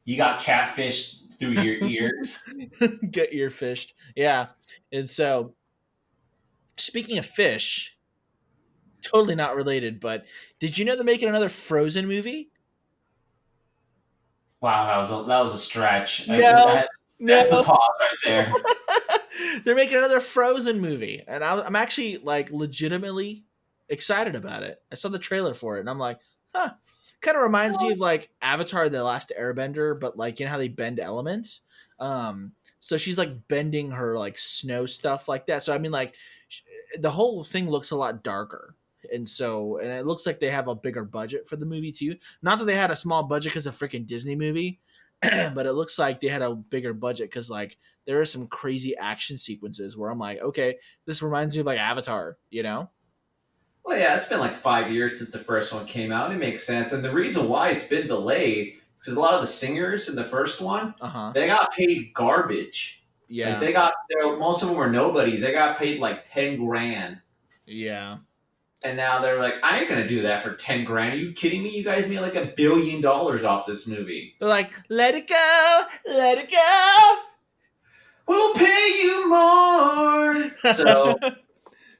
You got catfished through your ears. Get ear fished. Yeah. And so speaking of fish, totally not related, but did you know they're making another Frozen movie? Wow, that was a stretch. No, That's the no. pause right there. They're making another Frozen movie, and I'm actually like legitimately excited about it. I saw the trailer for it, and I'm like, huh. Kind of reminds me of like Avatar: The Last Airbender, but like you know how they bend elements. So she's like bending her like snow stuff like that. So I mean, like the whole thing looks a lot darker. And it looks like they have a bigger budget for the movie too. Not that they had a small budget because of freaking Disney movie, but it looks like they had a bigger budget because like there are some crazy action sequences where I'm like, okay, this reminds me of like Avatar, you know? Well, yeah, it's been like 5 years since the first one came out. It makes sense, and the reason why it's been delayed because a lot of the singers in the first one Uh huh. they got paid garbage. Like Yeah. most of them were nobodies. They got paid like 10 grand. Yeah. And now they're like, I ain't gonna do that for 10 grand. Are you kidding me? You guys made like $1 billion off this movie. They're like, let it go, let it go. We'll pay you more. So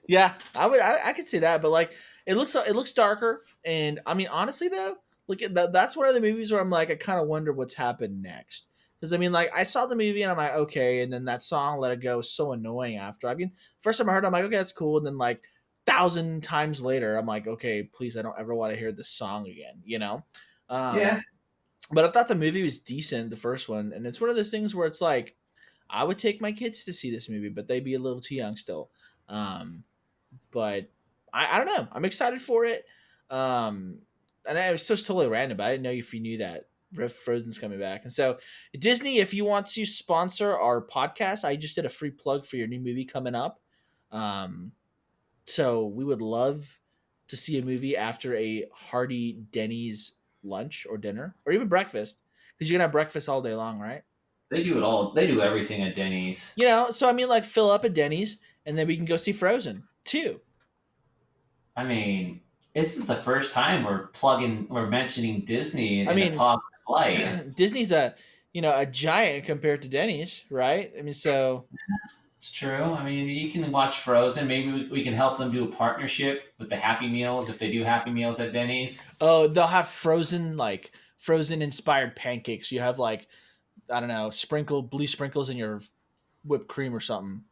Yeah, I could see that, but like it looks darker, and I mean honestly though, look at that. That's one of the movies where I'm like I kind of wonder what's happened next. Because I mean, like I saw the movie and I'm like, okay, and then that song "Let It Go" was so annoying. After I mean, first time I heard, it, I'm like, okay, that's cool, and then like 1,000 times later, I'm like, okay, please, I don't ever want to hear this song again, you know. Um, yeah, but I thought the movie was decent, the first one, and it's one of those things where it's like I would take my kids to see this movie, but they'd be a little too young still. Um, but I don't know. I'm excited for it. Um, and it was just totally random. But I didn't know if you knew that Frozen's coming back. And so Disney, if you want to sponsor our podcast, I just did a free plug for your new movie coming up. Um, so we would love to see a movie after a hearty Denny's lunch or dinner or even breakfast because you can have breakfast all day long, right? they do it all. They do everything at Denny's. You know, so I mean, like fill up at Denny's and then we can go see Frozen too. I mean, this is the first time we're mentioning Disney I in a mean, positive light. Disney's a a giant compared to Denny's, right? I mean, so It's true. I mean, you can watch Frozen. Maybe we can help them do a partnership with the Happy Meals if they do Happy Meals at Denny's. oh, they'll have frozen inspired pancakes. You have like I don't know, blue sprinkles in your whipped cream or something.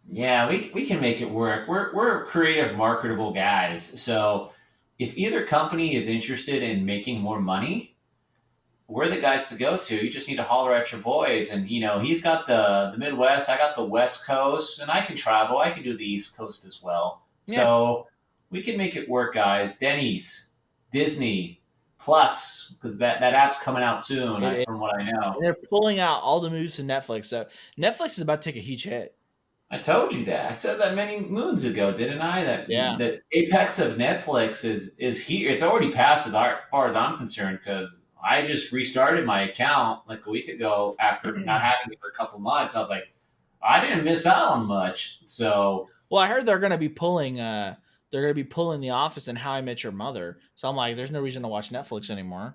Yeah, we can make it work. We're creative, marketable guys. So if either company is interested in making more money, we're the guys to go to. You just need to holler at your boys. And he's got the Midwest, I got the West Coast, and I can travel. I can do the East Coast as well. Yeah, So we can make it work, guys. Denny's, Disney, Plus, because that app's coming out soon, It is. from what I know. And they're pulling out all the moves to Netflix. So Netflix is about to take a huge hit. I told you that. I said that many moons ago, didn't I? That Yeah. the apex of Netflix is here. It's already passed as far as I'm concerned, because I just restarted my account like a week ago after not having it for a couple months. I was like, I didn't miss out on much. So Well, I heard they're going to be pulling. They're going to be pulling The Office and How I Met Your Mother. So I'm like, there's no reason to watch Netflix anymore.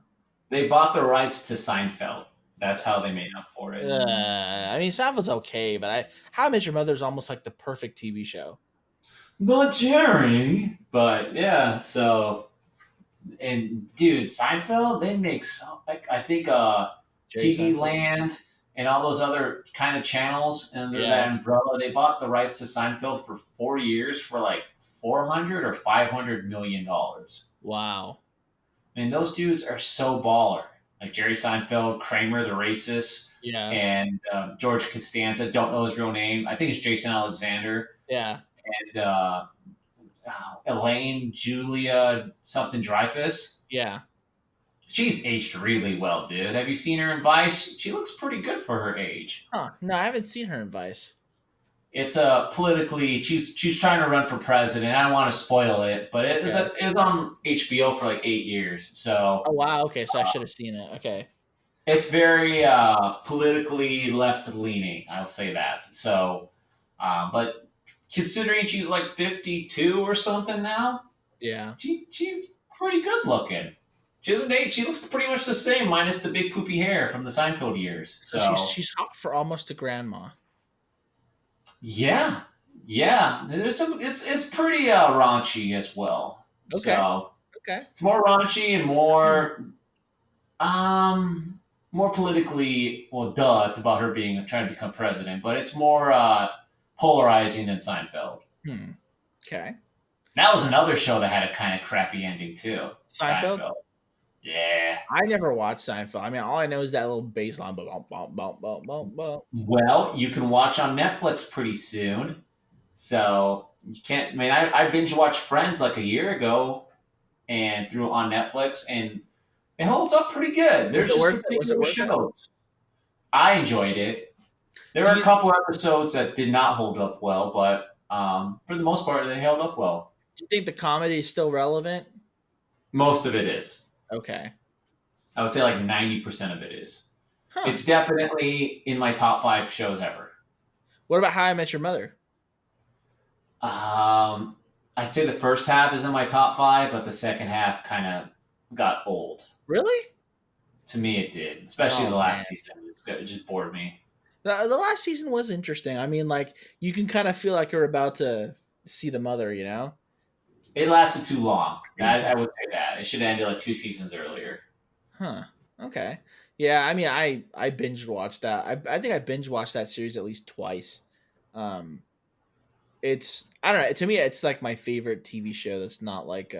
they bought the rights to Seinfeld. That's how they made up for it. I mean, Seinfeld's okay, but How I Met Your Mother is almost like the perfect TV show. But Jerry, but yeah. So and dude, Seinfeld, they make so like I think Jerry TV Seinfeld. Land and all those other kind of channels under that Yeah. umbrella. They bought the rights to Seinfeld for 4 years for like 400 or $500 million. Wow. And those dudes are so baller. Like Jerry Seinfeld, Kramer the racist, Yeah. and George Costanza. Don't know his real name. I think it's Jason Alexander. Yeah. And Elaine Julia something Dreyfus. Yeah. She's aged really well, dude. Have you seen her in Vice? She looks pretty good for her age. Huh. No, I haven't seen her in Vice. It's politically, she's trying to run for president. I don't want to spoil it, but Okay. it was on HBO for like 8 years. So Oh wow. Okay, so I should have seen it. Okay. it's very politically left leaning. I'll say that. So, but considering she's like 52 or something now, Yeah. she's pretty good looking. She doesn't age. She looks pretty much the same, minus the big poofy hair from the Seinfeld years. So So she's hot for almost a grandma. yeah, yeah. There's some. It's pretty raunchy as well. Okay. So Okay. it's more raunchy and um more politically. Well, duh. It's about her being trying to become president, but it's more polarizing than Seinfeld. Hmm. Okay. That was another show that had a kind of crappy ending too. Seinfeld. Seinfeld. Yeah. I never watched Seinfeld. I mean, all I know is that little bass line. Bump, bump, bump, bump, bump, bump. Well, you can watch on Netflix pretty soon. So you can't. I mean, I binge watched Friends like a year ago, and threw on Netflix, and it holds up pretty good. Was There's it just worth it? Was it particular worth it? shows. I enjoyed it. There Do are a you couple episodes that did not hold up well, but for the most part, they held up well. do you think the comedy is still relevant? Most of it is. Okay. I would say like 90% of it is. Huh. It's definitely in my top 5 shows ever. What about How I Met Your Mother? I'd say the first half is in my top 5, but the second half kind of got old. Really? To me, it did, especially Oh the man. last season. It just bored me. The last season was interesting. I mean, like you can kind of feel like you're about to see the mother, you know? It lasted too long. I would say that it should have ended like 2 seasons earlier. Huh. Okay. Yeah, I mean I binge watched that. I think I binge watched that series at least twice. Um it's I don't know, to me it's like my favorite TV show that's not like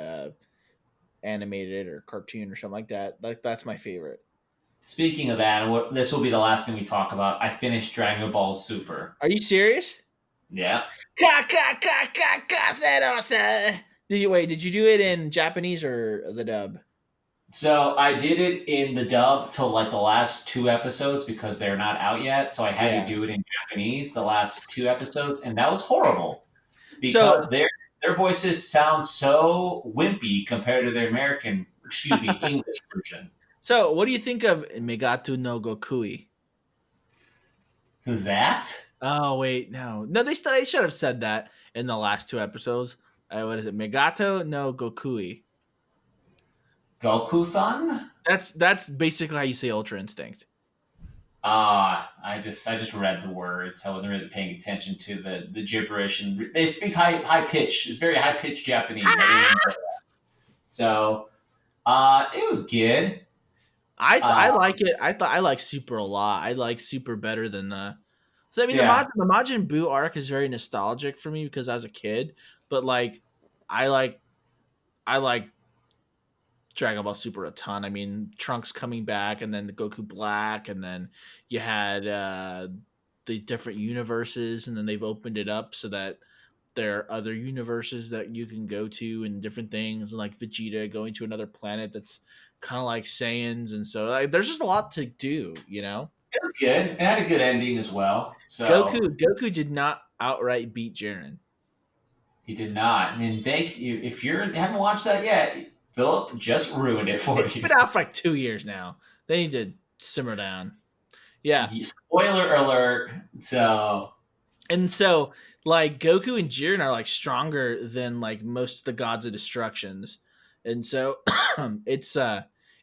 animated or cartoon or something like that. Like that's my favorite. Speaking of that, this will be the last thing we talk about. I finished Dragon Ball Super. Are you serious? Yeah. Did you wait, did you do it in Japanese or the dub? So I did it in the dub till like the last 2 episodes because they're not out yet. So I had Yeah. to do it in Japanese the last 2 episodes, and that was horrible So because their voices sound so wimpy compared to their English version. so what do you think of Megatu no Gokui? Who's that? Oh wait, no. They should have said that in the last two episodes. What is it? Megato no Gokui. Goku-san? That's basically how you say Ultra Instinct. I just read the words. I wasn't really paying attention to the gibberish, and they speak high pitch. It's very high pitched Japanese. I didn't enjoy that. So, it was good. I Uh, like it. I like Super a lot. I like Super better than the. So I mean, yeah, the Majin Buu arc is very nostalgic for me because I was a kid. But like, I like I like Dragon Ball Super a ton. I mean, Trunks coming back, and then the Goku Black, and then you had the different universes, and then they've opened it up so that there are other universes that you can go to and different things, like Vegeta going to another planet that's kind of like Saiyans, and so like, there's just a lot to do, you know. It was good. It had a good ending as well. So Goku did not outright beat Jiren. he did not. And thank you. If you haven't watched that yet, Philip just ruined it for It's you. been out for like 2 years now. They need to simmer down. Yeah, Spoiler alert. So and so like Goku and Jiren are like stronger than like most of the gods of destructions, and so it's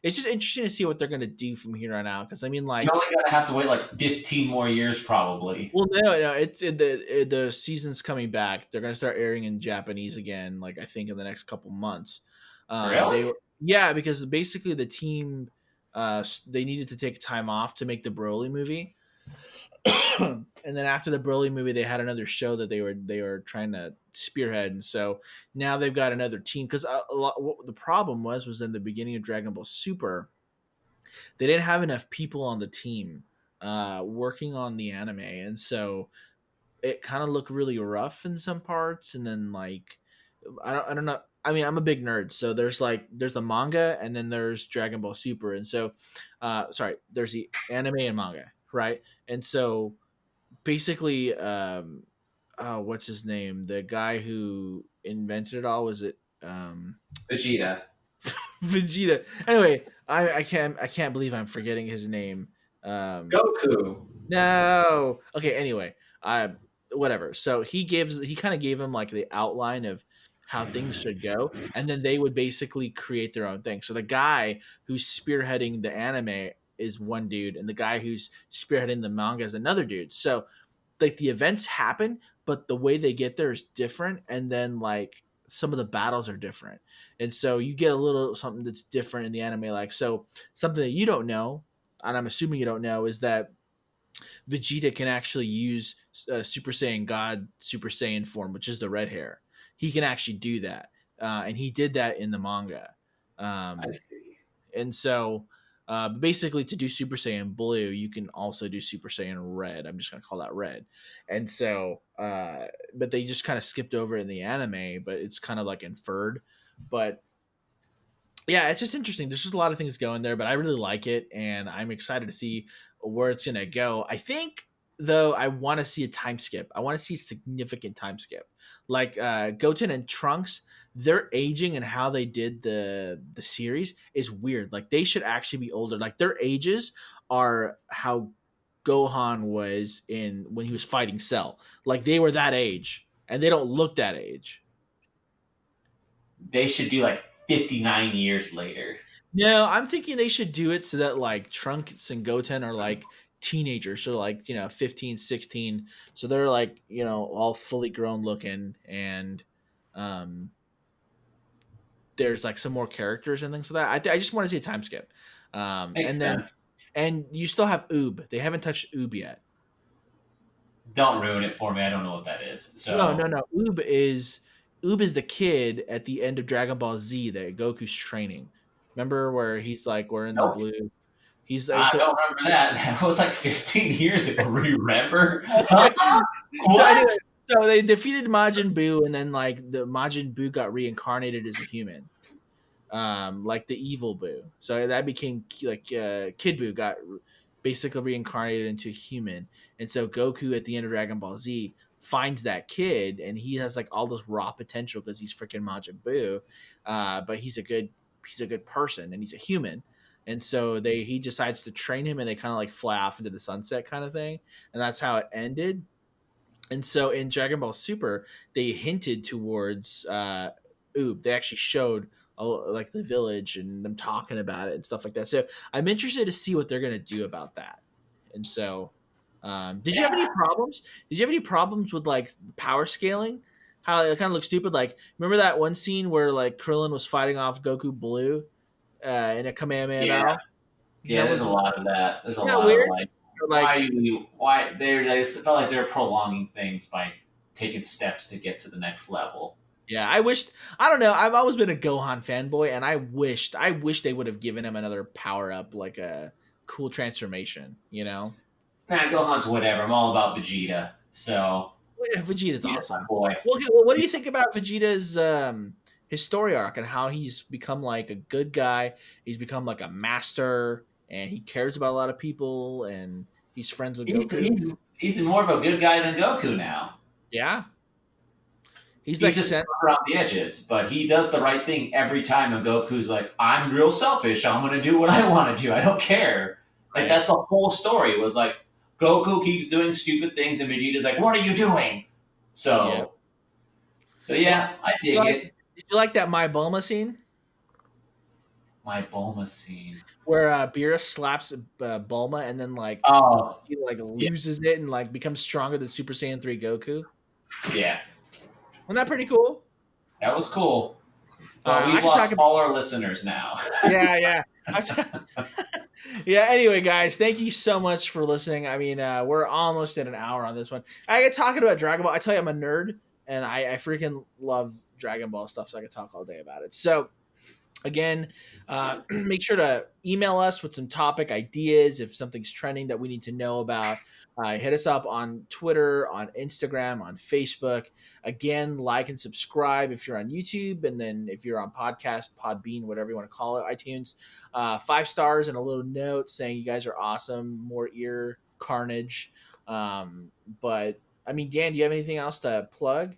it's just interesting to see what they're gonna do from here on out. Because I mean, you like, only gotta have to wait like 15 more years, probably. well, no, it's the season's coming back. They're gonna start airing in Japanese again, like I think in the next couple months. Really? They were Yeah, because basically the team they needed to take time off to make the Broly movie. And then after the Broly movie, they had another show that they were trying to spearhead, and so now they've got another team. Because what the problem was in the beginning of Dragon Ball Super, they didn't have enough people on the team working on the anime, and so it kind of looked really rough in some parts. And then like I don't know. I mean, I'm a big nerd, so there's the manga and then there's Dragon Ball Super, and so sorry, there's the anime and manga, right? And so basically what's his name, the guy who invented it all, was it Vegeta. Vegeta? Anyway, I can't believe I'm forgetting his name. um Goku. no, okay, anyway, I whatever. So he kind of gave him like the outline of how things should go, and then they would basically create their own thing. So the guy who's spearheading the anime is one dude, and the guy who's spearheading the manga is another dude. So like the events happen, but the way they get there is different, and then like some of the battles are different, and so you get a little something that's different in the anime. Like, so something that you don't know, and I'm assuming you don't know, is that Vegeta can actually use Super Saiyan God Super Saiyan form, which is the red hair. He can actually do that, and he did that in the manga. I Um, see. and so basically, to do Super Saiyan Blue, you can also do Super Saiyan Red. I'm just gonna call that Red. And so, but they just kind of skipped over it in the anime, but it's kind of like inferred. But yeah, it's just interesting. There's just a lot of things going there, but I really like it, and I'm excited to see where it's gonna go. I think though I want to see a time skip. I want to see a significant time skip, like Goten and Trunks. Their aging and how they did the series is weird. Like they should actually be older. Like their ages are how Gohan was in when he was fighting Cell. Like they were that age, and they don't look that age. They should do like 59 years later. No, I'm thinking they should do it so that like Trunks and Goten are like teenagers, so like 15, 16. So they're like all fully grown looking, and um, there's like some more characters and things like that. I just want to see a time skip, Makes and then sense. and you still have Oob. They haven't touched Oob yet. Don't ruin it for me. I don't know what that is. No, no, So, no. Oob is the kid at the end of Dragon Ball Z that Goku's training. Remember where he's like wearing the nope. blue. He's I so don't remember that. That was like 15 years ago. Remember? Huh? so anyway, What? so they defeated Majin Buu, and then like the Majin Buu got reincarnated as a human, like the evil Buu. So that became like Kid Buu got basically reincarnated into a human, and so Goku at the end of Dragon Ball Z finds that kid, and he has like all this raw potential because he's freaking Majin Buu, but he's a good person and he's a human. And so he decides to train him, and they kind of like fly off into the sunset kind of thing, and that's how it ended. And so in Dragon Ball Super, they hinted towards Oob. They actually showed like the village and them talking about it and stuff like that. So I'm interested to see what they're gonna do about that. And so, did you have any Yeah. problems? Did you have any problems with like power scaling? How it kind of looks stupid. Like, remember that one scene where like Krillin was fighting off Goku Blue in a Kamehameha Yeah. battle? Yeah. That There's was a lot of that. There's a that lot of weird. like, Or like, why they felt like they're prolonging things by taking steps to get to the next level. yeah, I wished. I don't know. I've always been a Gohan fanboy, and I wish they would have given him another power up, like a cool transformation. Nah, Gohan's whatever. I'm all about Vegeta. So Yeah, Vegeta's Vegeta's my awesome. boy. Well, okay, well, what do you think about Vegeta's his story arc and how he's become like a good guy? He's become like a master, and he cares about a lot of people, and he's friends with He's, Goku. he's, he's more of a good guy than Goku now. Yeah, he's He's like just sent. tough around the edges, but he does the right thing every time. And Goku's like, I'm real selfish. I'm going to do what I want to do. I don't care. Like, Right. that's the whole story. It was like, Goku keeps doing stupid things, and Vegeta's like, what are you doing? Yeah. So Well, yeah, I dig it. did you like that My Bulma scene My Bulma scene. where Beerus slaps Bulma and then like Oh, he like yeah. loses it and like becomes stronger than Super Saiyan 3 Goku? Yeah, Wasn't that pretty cool? that was cool. But I we've could talk lost about. all our listeners now. Yeah, yeah. Yeah. Anyway, guys, thank you so much for listening. I mean, we're almost at an hour on this one. I get talking about Dragon Ball. I tell you, I'm a nerd, and I freaking love Dragon Ball stuff, so I could talk all day about it. So, again, make sure to email us with some topic ideas if something's trending that we need to know about. Hit us up on Twitter, on Instagram, on Facebook. Again, like and subscribe if you're on YouTube, and then if you're on podcast, Podbean, whatever you want to call it, iTunes. 5 stars and a little note saying you guys are awesome. More ear carnage. But I mean, Dan, do you have anything else to plug?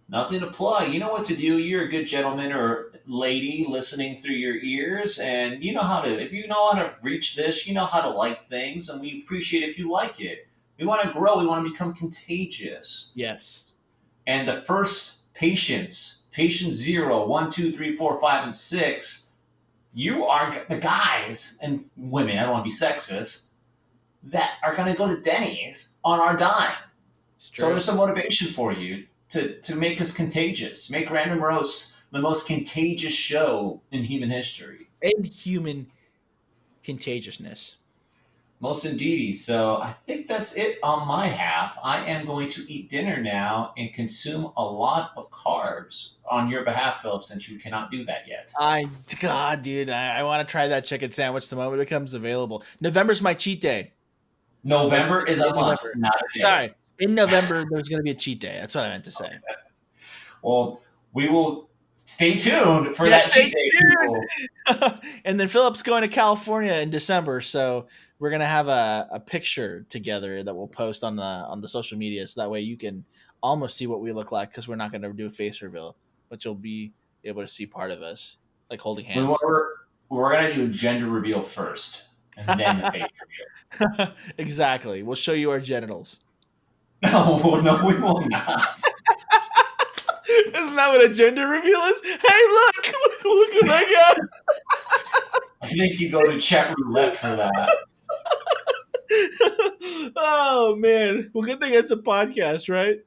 Nothing to plug. You know what to do. You're a good gentleman or lady listening through your ears, and you know how to. If you know how to reach this, you know how to like things, and we appreciate if you like it. We want to grow. We want to become contagious. Yes. And the first patients, patient 0, 1, 2, 3, 4, 5, and 6, you are the guys and women. I don't want to be sexist. That are going to go to Denny's on our dime. So there's some motivation for you to make us contagious, make Random Roast the most contagious show in human history. And human contagiousness. Most indeedy. So I think that's it on my half. I am going to eat dinner now and consume a lot of carbs on your behalf, Philip, since you cannot do that yet. God, dude, I want to try that chicken sandwich the moment it becomes available. November's my cheat day. November is a month, November. not a day. Sorry, in November there's going to be a cheat day. That's what I meant to say. Okay. Well, we will stay tuned for that cheat day, people. And then Philip's going to California in December, so we're gonna have a picture together that we'll post on the social media, so that way you can almost see what we look like, because we're not gonna do a face reveal, but you'll be able to see part of us, like holding hands. We're gonna do a gender reveal first, and then the face reveal. Exactly. We'll show you our genitals. No, we will not. Isn't that what a gender reveal is? Hey, look what I got. I think you go to chat roulette for that. Oh man. Well, good thing it's a podcast, right?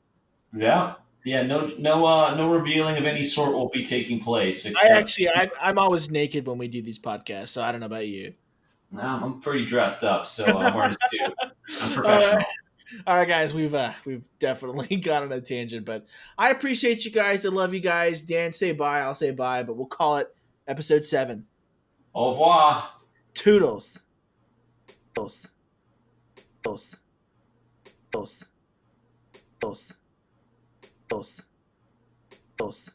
Yeah. Yeah, no revealing of any sort will be taking place. Except I'm always naked when we do these podcasts, so I don't know about you. I'm pretty dressed up, so I'm wearing a suit. I'm professional. All right, guys, we've definitely gone on a tangent, but I appreciate you guys. I love you guys. Dan, say bye. I'll say bye, but we'll call it episode 7. Au revoir. Toodles. Toodles. Toodles. Toodles. Toodles. Toodles. Toodles.